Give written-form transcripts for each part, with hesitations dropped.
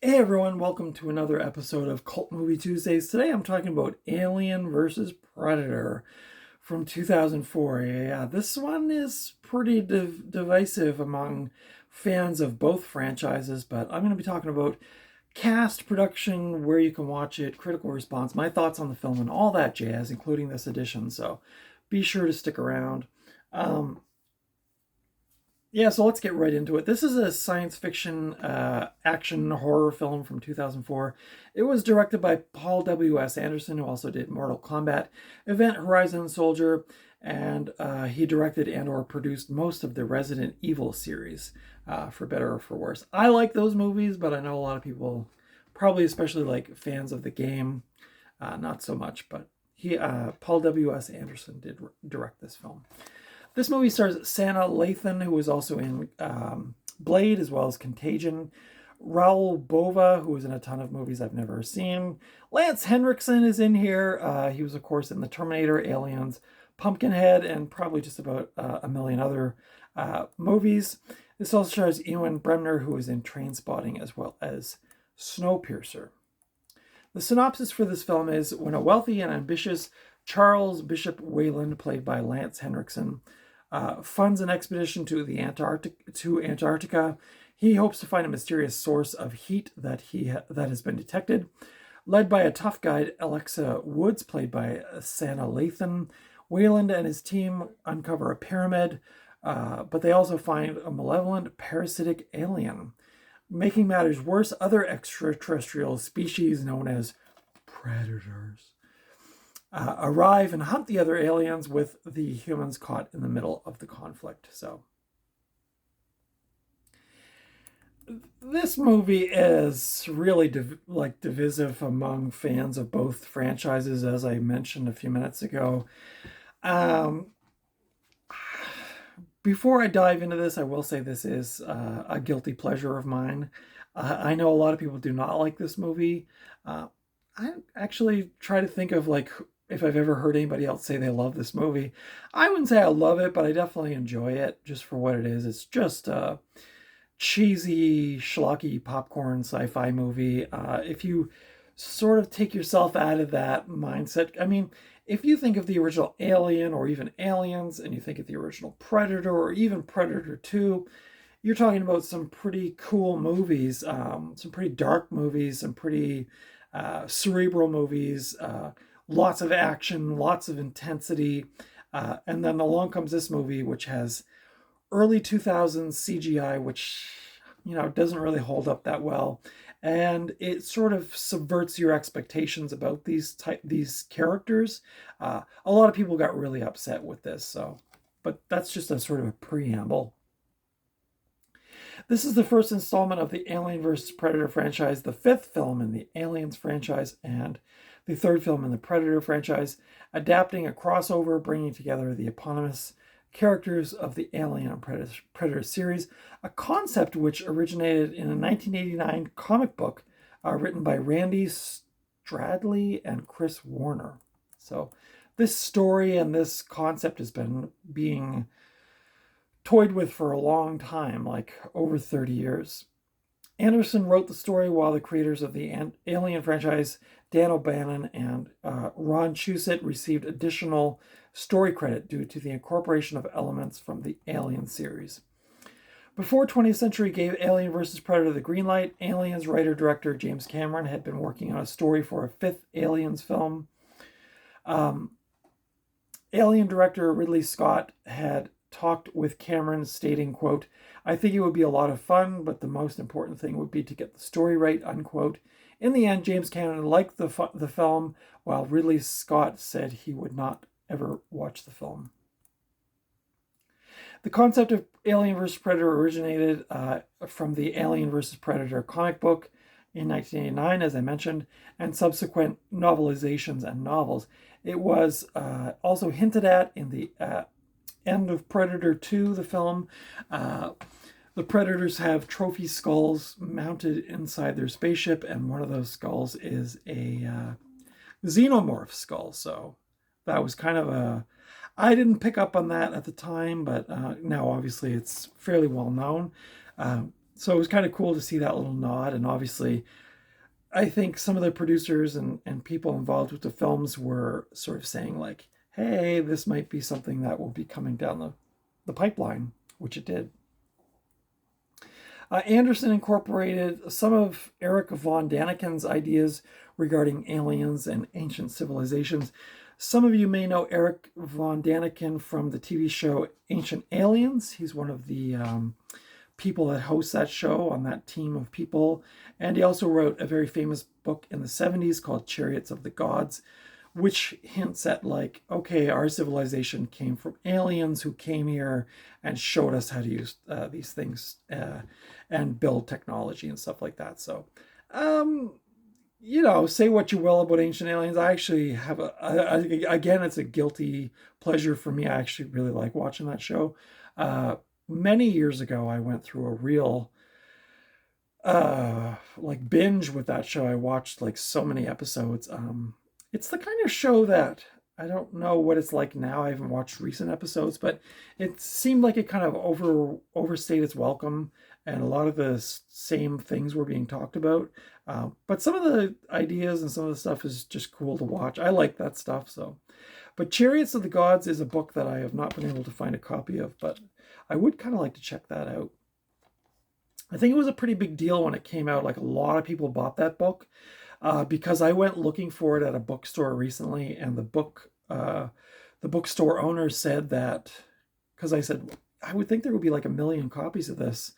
Hey everyone, welcome to another episode of Cult Movie Tuesdays. Today I'm talking about Alien versus Predator from 2004. Yeah, this one is pretty divisive among fans of both franchises, but I'm going to be talking about cast, production, where you can watch it, critical response, my thoughts on the film, and all that jazz, including this edition. So be sure to stick around. Um, yeah, so let's get right into it. This is a science fiction action horror film from 2004. It was directed by Paul W.S. Anderson, who also did Mortal Kombat, Event Horizon Soldier, and he directed and or produced most of the Resident Evil series, for better or for worse. I like those movies, but I know a lot of people, probably especially like fans of the game, not so much. But Paul W.S. Anderson did direct this film. This movie stars Sana Lathan, who was also in Blade as well as Contagion. Raul Bova, who was in a ton of movies I've never seen. Lance Henriksen is in here. He was, of course, in The Terminator, Aliens, Pumpkinhead, and probably just about a million other movies. This also stars Ewan Bremner, who was in Trainspotting as well as Snowpiercer. The synopsis for this film is when a wealthy and ambitious Charles Bishop Wayland, played by Lance Henriksen, funds an expedition to Antarctica. He hopes to find a mysterious source of heat that has been detected. Led by a tough guide, Alexa Woods, played by Sana Lathan, Wayland and his team uncover a pyramid, but they also find a malevolent parasitic alien. Making matters worse, other extraterrestrial species known as predators arrive and hunt the other aliens, with the humans caught in the middle of the conflict. So this movie is really divisive among fans of both franchises, as I mentioned a few minutes ago. Before I dive into this, I will say this is a guilty pleasure of mine. I know a lot of people do not like this movie. I actually try to think of like if I've ever heard anybody else say they love this movie. I wouldn't say I love it, but I definitely enjoy it just for what it is. It's just a cheesy, schlocky popcorn sci-fi movie. If you sort of take yourself out of that mindset, I mean, if you think of the original Alien or even Aliens, and you think of the original Predator or even Predator 2, you're talking about some pretty cool movies, some pretty dark movies, some pretty cerebral movies, lots of action, lots of intensity. And then along comes this movie, which has early 2000s CGI, which, doesn't really hold up that well. And it sort of subverts your expectations about these characters. A lot of people got really upset with this, but that's just a sort of a preamble. This is the first installment of the Alien vs. Predator franchise, the fifth film in the Aliens franchise, and the third film in the Predator franchise, adapting a crossover, bringing together the eponymous characters of the Alien and Predator series, a concept which originated in a 1989 comic book written by Randy Stradley and Chris Warner. So this story and this concept has been being toyed with for a long time, like over 30 years. Anderson wrote the story while the creators of the Alien franchise, Dan O'Bannon and Ron Shusett, received additional story credit due to the incorporation of elements from the Alien series. Before 20th Century gave Alien vs. Predator the green light, Aliens writer-director James Cameron had been working on a story for a fifth Aliens film. Alien director Ridley Scott had talked with Cameron, stating, quote, "I think it would be a lot of fun, but the most important thing would be to get the story right," unquote. In the end, James Cameron liked the film, while Ridley Scott said he would not ever watch the film. The concept of Alien vs. Predator originated from the Alien vs. Predator comic book in 1989, as I mentioned, and subsequent novelizations and novels. It was also hinted at in the end of Predator 2, the film. The Predators have trophy skulls mounted inside their spaceship, and one of those skulls is a xenomorph skull. So that was kind of I didn't pick up on that at the time, but now obviously it's fairly well known. So it was kind of cool to see that little nod. And obviously, I think some of the producers and people involved with the films were sort of saying like, hey, this might be something that will be coming down the pipeline, which it did. Anderson incorporated some of Eric von Daniken's ideas regarding aliens and ancient civilizations. Some of you may know Eric von Daniken from the TV show Ancient Aliens. He's one of the people that host that show on that team of people. And he also wrote a very famous book in the 70s called Chariots of the Gods, which hints at like, okay, our civilization came from aliens who came here and showed us how to use these things and build technology and stuff like that. So, say what you will about Ancient Aliens. I actually have again, it's a guilty pleasure for me. I actually really like watching that show. Many years ago, I went through a real like binge with that show. I watched like so many episodes. It's the kind of show that I don't know what it's like now. I haven't watched recent episodes, but it seemed like it kind of overstayed its welcome, and a lot of the same things were being talked about. But some of the ideas and some of the stuff is just cool to watch. I like that stuff. So, but Chariots of the Gods is a book that I have not been able to find a copy of, but I would kind of like to check that out. I think it was a pretty big deal when it came out. Like a lot of people bought that book. Because I went looking for it at a bookstore recently, and the bookstore owner said that, because I said I would think there would be like 1 million copies of this,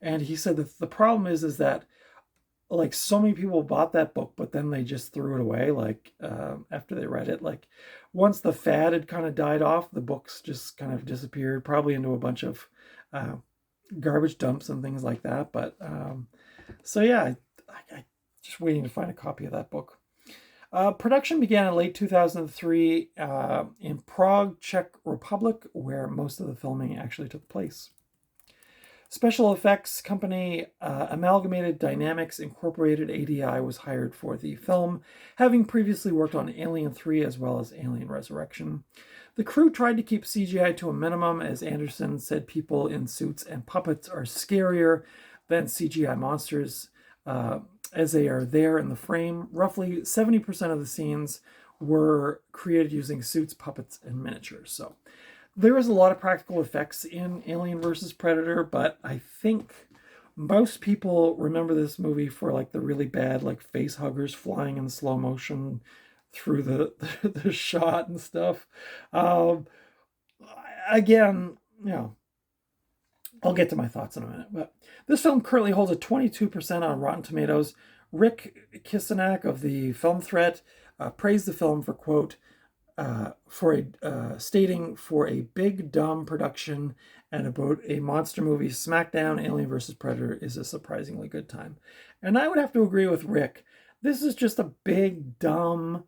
and he said that the problem is that like so many people bought that book, but then they just threw it away like after they read it. Like once the fad had kind of died off, the books just kind of disappeared, probably into a bunch of garbage dumps and things like that. But so yeah, I just waiting to find a copy of that book. Production began in late 2003 in Prague, Czech Republic, where most of the filming actually took place. Special effects company Amalgamated Dynamics Incorporated ADI was hired for the film, having previously worked on Alien 3 as well as Alien Resurrection. The crew tried to keep CGI to a minimum, as Anderson said people in suits and puppets are scarier than CGI monsters. As they are there in the frame. Roughly 70% of the scenes were created using suits, puppets, and miniatures. So there is a lot of practical effects in Alien vs. Predator, but I think most people remember this movie for like the really bad like face huggers flying in slow motion through the shot and stuff. Again, I'll get to my thoughts in a minute, but this film currently holds a 22% on Rotten Tomatoes. Rick Kisanak of the Film Threat praised the film for, quote, stating for a big dumb production and about a monster movie, Smackdown Alien vs. Predator is a surprisingly good time. And I would have to agree with Rick. This is just a big dumb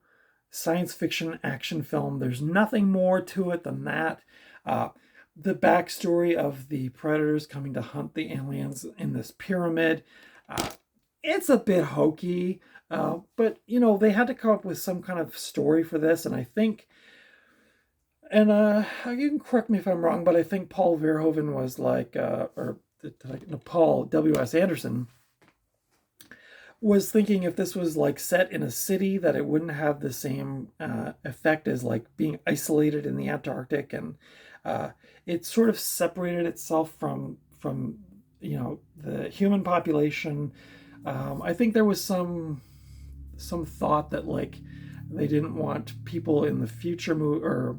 science fiction action film. There's nothing more to it than that. The backstory of the predators coming to hunt the aliens in this pyramid. It's a bit hokey, but, they had to come up with some kind of story for this. And I think, and you can correct me if I'm wrong, but I think Paul Verhoeven was like, Paul W.S. Anderson was thinking if this was like set in a city that it wouldn't have the same effect as like being isolated in the Antarctic, and it sort of separated itself from the human population. I think there was some thought that like they didn't want people in the future or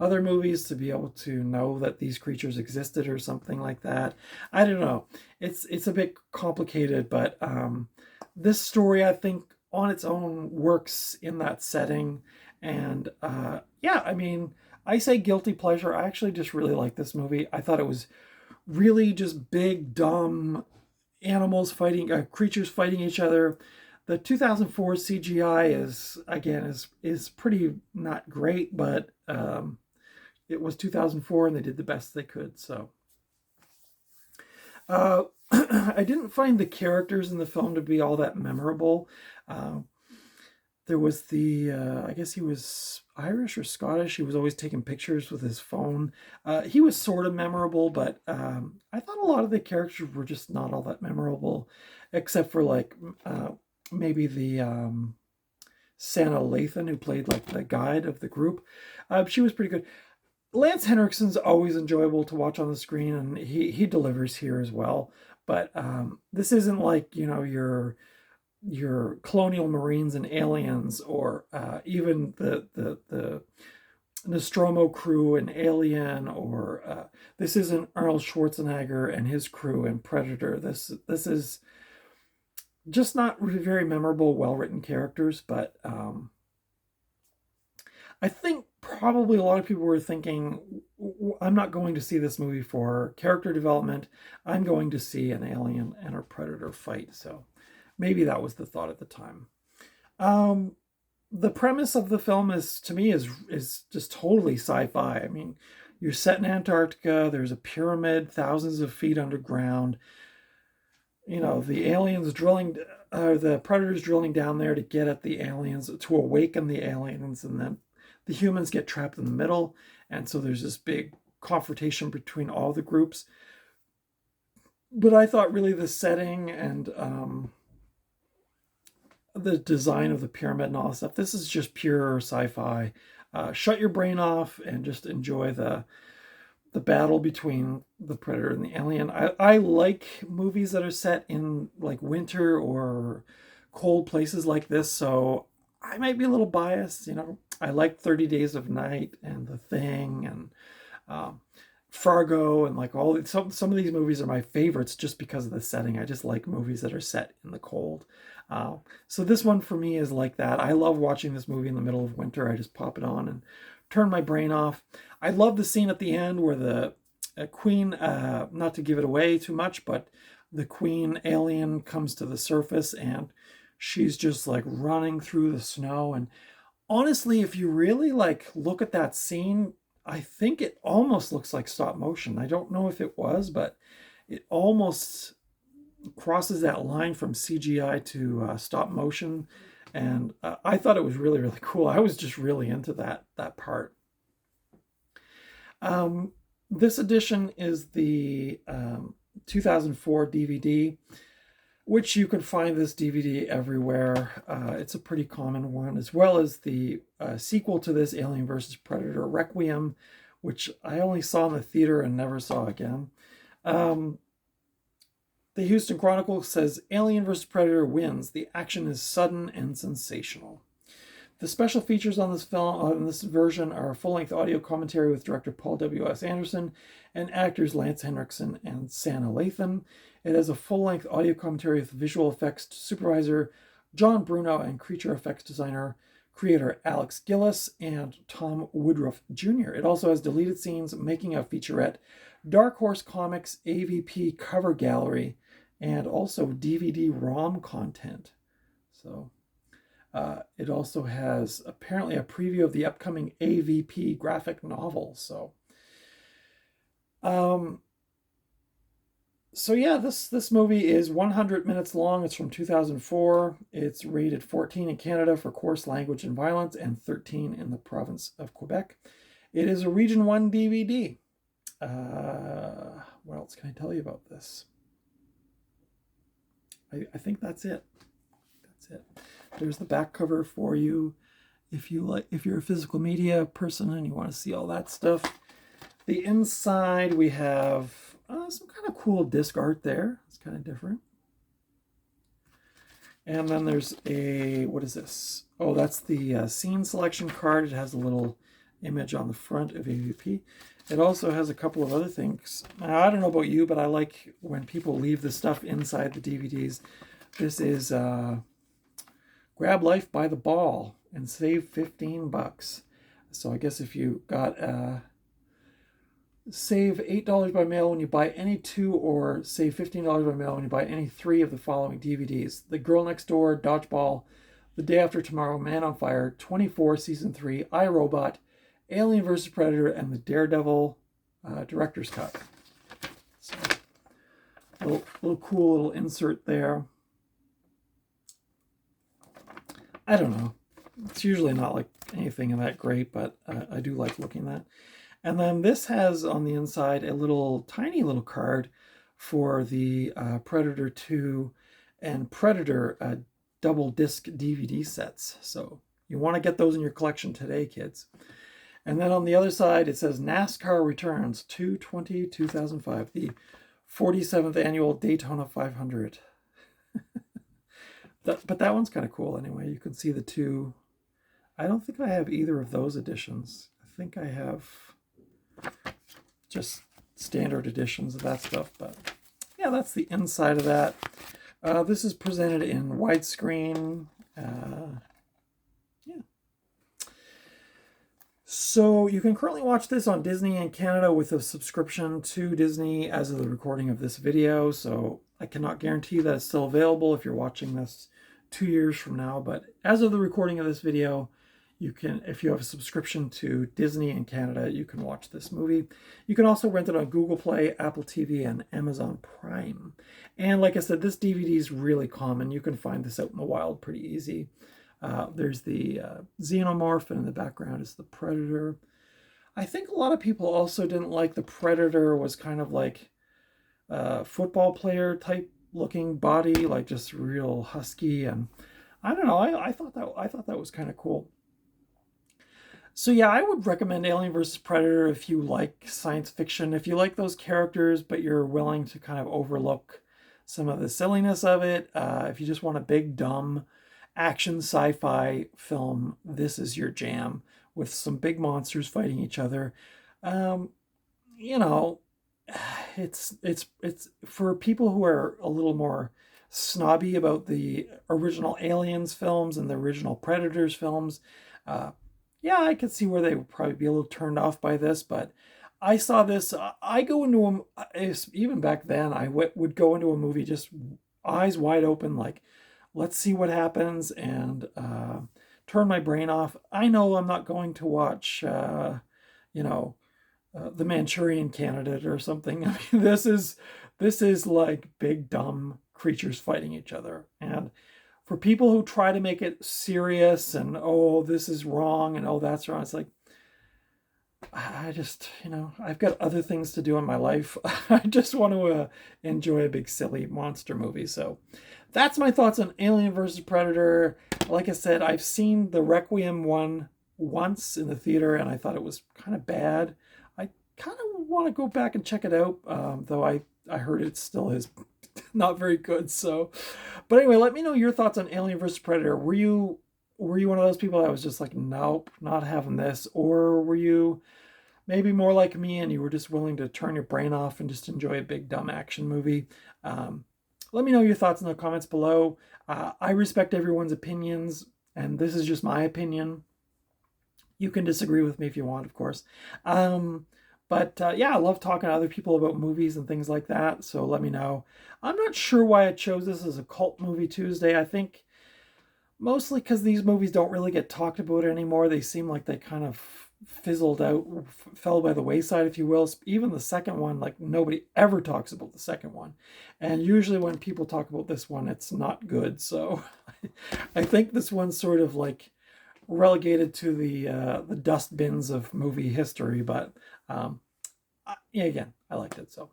other movies to be able to know that these creatures existed or something like that. I don't know. It's a bit complicated, but this story I think on its own works in that setting. And I say guilty pleasure. I actually just really like this movie. I thought it was really just big, dumb animals fighting, creatures fighting each other. The 2004 CGI is pretty not great, but it was 2004 and they did the best they could. So I didn't find the characters in the film to be all that memorable. there was the, I guess he was Irish or Scottish. He was always taking pictures with his phone. He was sort of memorable, but I thought a lot of the characters were just not all that memorable, except for like maybe the Santa Lathan, who played like the guide of the group. She was pretty good. Lance Henriksen's always enjoyable to watch on the screen, and he delivers here as well. But this isn't like, you know, your Colonial Marines and Aliens, or even the Nostromo crew and Alien, or this isn't Arnold Schwarzenegger and his crew and Predator. This is just not very memorable, well-written characters, but I think probably a lot of people were thinking, I'm not going to see this movie for character development. I'm going to see an alien and a predator fight. So maybe that was the thought at the time. The premise of the film is, to me, is just totally sci-fi. I mean, you're set in Antarctica. There's a pyramid thousands of feet underground. You know, the aliens drilling, the predators drilling down there to get at the aliens, to awaken the aliens, and then the humans get trapped in the middle. And so there's this big confrontation between all the groups. But I thought really the setting and the design of the pyramid and all that stuff, this is just pure sci-fi. Shut your brain off and just enjoy the battle between the predator and the alien. I like movies that are set in like winter or cold places like this, so I might be a little biased. You know, I like 30 Days of Night and The Thing and Fargo, and like all some of these movies are my favorites just because of the setting. I just like movies that are set in the cold. So this one for me is like that. I love watching this movie in the middle of winter. I just pop it on and turn my brain off. I love the scene at the end where the queen, not to give it away too much, but the queen alien comes to the surface and she's just like running through the snow. And honestly, if you really like look at that scene, I think it almost looks like stop motion. I don't know if it was, but it almost crosses that line from CGI to stop motion. And I thought it was really, really cool. I was just really into that part. This edition is the 2004 DVD, which you can find this DVD everywhere. It's a pretty common one, as well as the sequel to this, Alien vs. Predator Requiem, which I only saw in the theater and never saw again. The Houston Chronicle says, Alien vs. Predator wins. The action is sudden and sensational. The special features on this film, on this version, are a full-length audio commentary with director Paul W.S. Anderson and actors Lance Henriksen and Santa Lathan. It has a full-length audio commentary with visual effects supervisor John Bruno and creature effects designer creator Alex Gillis and Tom Woodruff Jr. It also has deleted scenes, making a featurette, Dark Horse Comics AVP cover gallery, and also DVD ROM content. So it also has apparently a preview of the upcoming AVP graphic novel. So yeah, this movie is 100 minutes long. It's from 2004. It's rated 14 in Canada for coarse language and violence, and 13 in the province of Quebec. It is a Region 1 DVD. What else can I tell you about this? I think that's it. That's it. There's the back cover for you if you're a physical media person and you want to see all that stuff. The inside, we have some kind of cool disc art there. It's kind of different. And then there's a, what is this? Oh, that's the scene selection card. It has a little image on the front of AVP. It also has a couple of other things. Now, I don't know about you, but I like when people leave the stuff inside the DVDs. This is Grab Life by the Ball and save $15. So I guess if you got save $8 by mail when you buy any two, or save $15 by mail when you buy any three of the following DVDs: The Girl Next Door, Dodgeball, The Day After Tomorrow, Man on Fire, 24 Season 3, iRobot, Alien vs. Predator, and the Daredevil Director's Cut. So, little cool little insert there. I don't know. it's usually not like anything that great, but I do like looking at that. And then this has on the inside a little tiny little card for the Predator 2 and Predator double disc DVD sets. So you want to get those in your collection today, kids. And then on the other side, it says NASCAR returns 2/20/2005, the 47th annual Daytona 500. But that one's kind of cool anyway. You can see the two. I don't think I have either of those editions. I think I have just standard editions of that stuff. But yeah, that's the inside of that. This is presented in widescreen. Yeah. So you can currently watch this on Disney in Canada with a subscription to Disney as of the recording of this video. So I cannot guarantee that it's still available if you're watching this 2 years from now. But as of the recording of this video, you can, if you have a subscription to Disney in Canada, you can watch this movie. You can also rent it on Google Play, Apple TV, and Amazon Prime. And like I said, this DVD is really common. You can find this out in the wild pretty easy. There's the Xenomorph, and in the background is the Predator. I think a lot of people also didn't like the Predator. Was kind of like a football player type looking body, like just real husky, and I don't know. I thought that was kind of cool. So yeah, I would recommend Alien vs. Predator if you like science fiction, if you like those characters, but you're willing to kind of overlook some of the silliness of it. If you just want a big, dumb action sci-fi film, this is your jam, with some big monsters fighting each other. You know, it's for people who are a little more snobby about the original Aliens films and the original Predators films. Yeah, I could see where they would probably be a little turned off by this, but I saw this. I go into even back then, I would go into a movie just eyes wide open, like, let's see what happens, and turn my brain off. I know I'm not going to watch, The Manchurian Candidate or something. I mean, this is like big dumb creatures fighting each other. And for people who try to make it serious and, oh, this is wrong and, oh, that's wrong, it's like, I just, I've got other things to do in my life. I just want to enjoy a big silly monster movie. So that's my thoughts on Alien vs. Predator. Like I said, I've seen the Requiem one once in the theater, and I thought it was kind of bad. I kind of want to go back and check it out, though I heard it still is not very good. So, but anyway, let me know your thoughts on Alien vs. Predator. Were you one of those people that was just like, nope, not having this? Or were you maybe more like me and you were just willing to turn your brain off and just enjoy a big dumb action movie? Let me know your thoughts in the comments below. I respect everyone's opinions, and this is just my opinion. You can disagree with me if you want, of course. But yeah, I love talking to other people about movies and things like that, so let me know. I'm not sure why I chose this as a Cult Movie Tuesday. I think mostly because these movies don't really get talked about anymore. They seem like they kind of fizzled out, fell by the wayside, if you will. Even the second one, like, nobody ever talks about the second one. And usually when people talk about this one, it's not good. So I think this one's sort of like relegated to the dust bins of movie history. But yeah, again, I liked it. So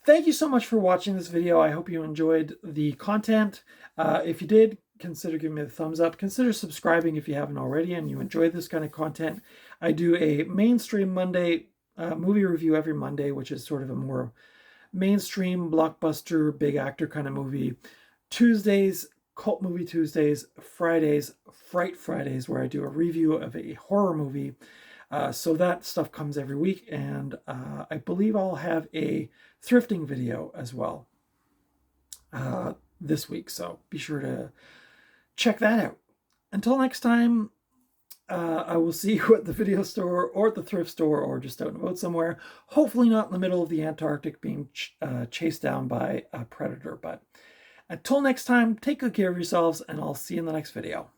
thank you so much for watching this video. I hope you enjoyed the content. If you did, consider giving me a thumbs up. Consider subscribing if you haven't already and you enjoy this kind of content. I do a mainstream Monday movie review every Monday, which is sort of a more mainstream blockbuster, big actor kind of movie. Tuesdays, Cult Movie Tuesdays. Fridays, Fright Fridays, where I do a review of a horror movie. So that stuff comes every week, and I believe I'll have a thrifting video as well this week, so be sure to check that out. Until next time, I will see you at the video store or at the thrift store or just out and about somewhere. Hopefully not in the middle of the Antarctic being chased down by a predator. But until next time, take good care of yourselves, and I'll see you in the next video.